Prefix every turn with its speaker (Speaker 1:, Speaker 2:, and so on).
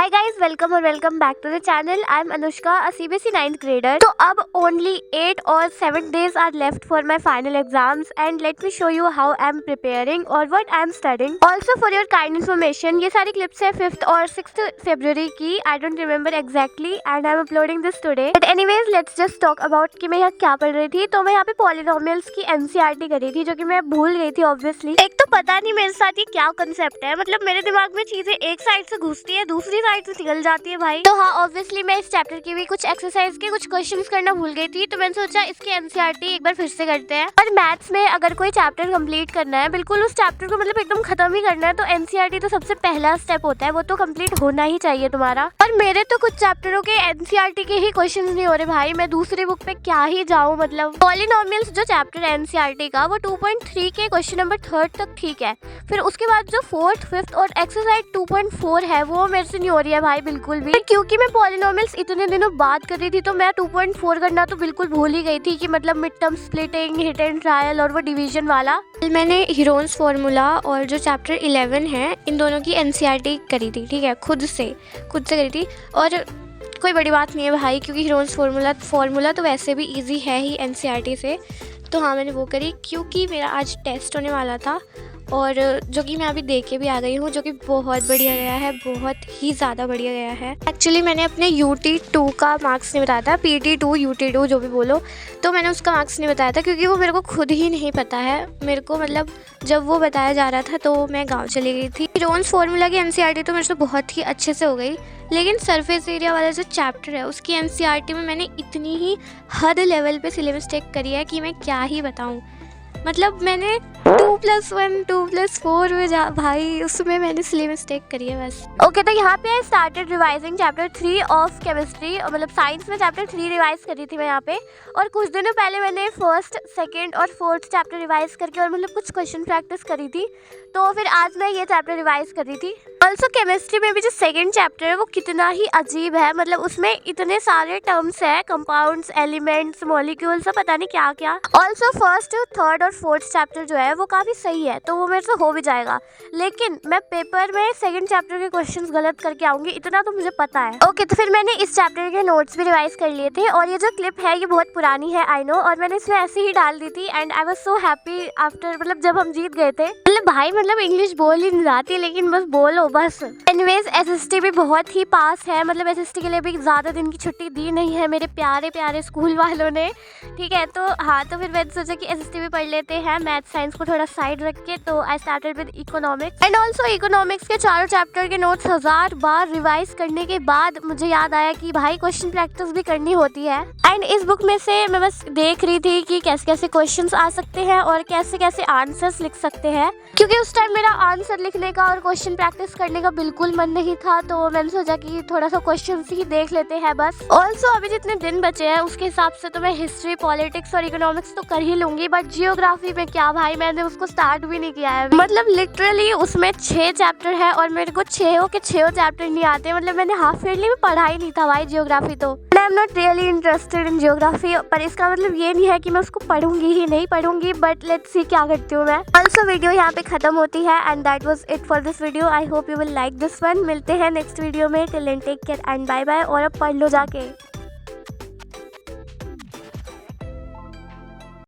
Speaker 1: हाय guys, welcome और welcome back to the channel. I am Anushka, a CBSE 9th grader। तो अब only 8 और 7 days are left for my final exams and let me show you how I am preparing और what I am studying. Also for your kind information, ये सारी clips है 5th और 6th February की। I don't remember exactly and I am uploading this today. But anyways let's just talk about कि मैं यहाँ क्या पढ़ रही थी। तो मैं यहाँ पे पॉलिनोमियल्स की एनसीईआरटी कर रही थी, जो कि मैं भूल गई थी ऑब्वियसली। एक तो पता नहीं मेरे साथ ये क्या कंसेप्ट है, मतलब मेरे दिमाग में चीजें एक साइड से घुसती है, दूसरी साइड से निकल जाती है भाई। तो हाँ, ऑब्वियसली मैं इस चैप्टर की भी कुछ एक्सरसाइज के कुछ क्वेश्चंस करना भूल गई थी, तो मैंने सोचा इसकी एनसीईआरटी एक बार फिर से करते हैं। और मैथ्स में अगर कोई चैप्टर कंप्लीट करना है, बिल्कुल उस चैप्टर को मतलब एकदम खत्म ही करना है, तो एनसीईआरटी तो सबसे पहला स्टेप होता है, वो तो कंप्लीट होना ही चाहिए तुम्हारा। और मेरे तो कुछ चैप्टरों के एनसीईआरटी के ही क्वेश्चन नहीं हो रहे भाई, मैं दूसरी बुक पे क्या ही जाऊँ। मतलब पॉलिनोमियल्स जो चैप्टर है एनसीईआरटी का, वो 2.3 के क्वेश्चन नंबर 3rd तक ठीक है। फिर उसके बाद जो 4th, 5th और एक्सरसाइज 2.4 है, वो मेरे से नहीं हो रही है भाई बिल्कुल भी। क्योंकि मैं पॉलिनोमियल्स इतने दिनों बाद कर रही थी, तो मैं 2.4 करना तो बिल्कुल भूल ही गई थी कि मतलब mid term splitting, hit and trial और वो डिवीजन वाला। मैंने हीरोन्स फार्मूला और जो चैप्टर 11 है, इन दोनों की एनसीईआरटी करी थी, ठीक है, खुद से करी थी। और कोई बड़ी बात नहीं है भाई, क्योंकि हीरोन्स फार्मूला तो वैसे भी इजी है ही एनसीईआरटी से। तो हाँ, मैंने वो करी क्योंकि मेरा आज टेस्ट होने वाला था, और जो कि मैं अभी दे के भी आ गई हूँ, जो कि बहुत बढ़िया गया है, बहुत ही ज़्यादा बढ़िया गया है। एक्चुअली मैंने अपने UT2 का मार्क्स नहीं बताया था, PT2 UT2 जो भी बोलो, तो मैंने उसका मार्क्स नहीं बताया था क्योंकि वो मेरे को खुद ही नहीं पता है। मेरे को मतलब जब वो बताया जा रहा था तो मैं गाँव चली गई थी। हीरोन्स फार्मूला की एनसीईआरटी तो मेरे से बहुत ही अच्छे से हो गई, लेकिन सरफेस एरिया वाला जो चैप्टर है उसकी एनसीईआरटी में मैंने इतनी ही हद लेवल पे सिले मिस्टेक करी है कि मैं क्या ही बताऊँ। मतलब मैंने 2+1 2+4 में भाई उसमें मैंने सिली मिस्टेक करी है बस। ओके, तो यहाँ पे I started revising chapter 3 of chemistry, मतलब साइंस में चैप्टर 3 रिवाइज करी थी मैं यहाँ पे। और कुछ दिनों पहले मैंने 1st, 2nd और 4th चैप्टर रिवाइज करके और मतलब कुछ क्वेश्चन प्रैक्टिस करी थी, तो फिर आज मैं ये चैप्टर रिवाइज कर रही थी। ऑल्सो केमिस्ट्री में भी जो 2nd चैप्टर है वो कितना ही अजीब है, मतलब उसमें इतने सारे टर्म्स है, कंपाउंड्स, एलिमेंट्स, मॉलिक्यूल्स, पता नहीं क्या क्या। ऑल्सो 1st, 3rd और 4th चैप्टर जो है वो काफ़ी सही है, तो वो मेरे से हो भी जाएगा। लेकिन मैं पेपर में 2nd चैप्टर के क्वेश्चंस गलत करके आऊँगी, इतना तो मुझे पता है। ओके, तो फिर मैंने इस चैप्टर के नोट्स भी रिवाइज कर लिए थे, और ये जो क्लिप है ये बहुत पुरानी है, आई नो, और मैंने इसमें ऐसे ही डाल दी थी। And I was so happy after, मतलब जब हम जीत गए थे। मतलब भाई, मतलब इंग्लिश बोल ही नहीं जाती, लेकिन बस बोलो बस। एनीवेज SST भी बहुत ही पास है, मतलब SST के लिए भी ज़्यादा दिन की छुट्टी दी नहीं है मेरे प्यारे प्यारे स्कूल वालों ने, ठीक है। तो हाँ, तो फिर मैंने सोचा कि SST भी पढ़ लेते हैं, मैथ साइंस को थोड़ा साइड रख के। तो I started with economics and also economics के चारों चैप्टर के नोट्स 1000 बार रिवाइज करने के बाद मुझे याद आया कि भाई क्वेश्चन प्रैक्टिस भी करनी होती है। एंड इस बुक में से मैं बस देख रही थी कि कैसे कैसे क्वेश्चंस आ सकते हैं और कैसे कैसे आंसर्स लिख सकते हैं, क्योंकि उस टाइम मेरा आंसर लिखने का और क्वेश्चन प्रैक्टिस करने का बिल्कुल मन नहीं था। तो मैंने सोचा कि थोड़ा सा क्वेश्चन ही देख लेते हैं बस। ऑल्सो अभी जितने दिन बचे हैं उसके हिसाब से तो मैं हिस्ट्री, पॉलिटिक्स और इकोनॉमिक्स तो कर ही लूंगी, बट जियोग्राफी में क्या भाई, मैंने उसको स्टार्ट भी नहीं किया है। मतलब लिटरली उसमें 6 चैप्टर है और मेरे को 6 के 6 चैप्टर नहीं आते। मतलब मैंने हाफ ईयरली में पढ़ा ही नहीं था भाई जियोग्राफी, तो I am not really interested in geography. पर इसका मतलब ये नहीं है कि मैं उसको पढ़ूंगी ही नहीं पढ़ूंगी, बट लेट्स सी क्या करती हूँ मैं। ऑल्सो वीडियो यहाँ पे खत्म होती है and that was it for this video. I hope you will like this one. मिलते हैं नेक्स्ट वीडियो में। Till then take care and bye bye. और अब पढ़ लो जाके।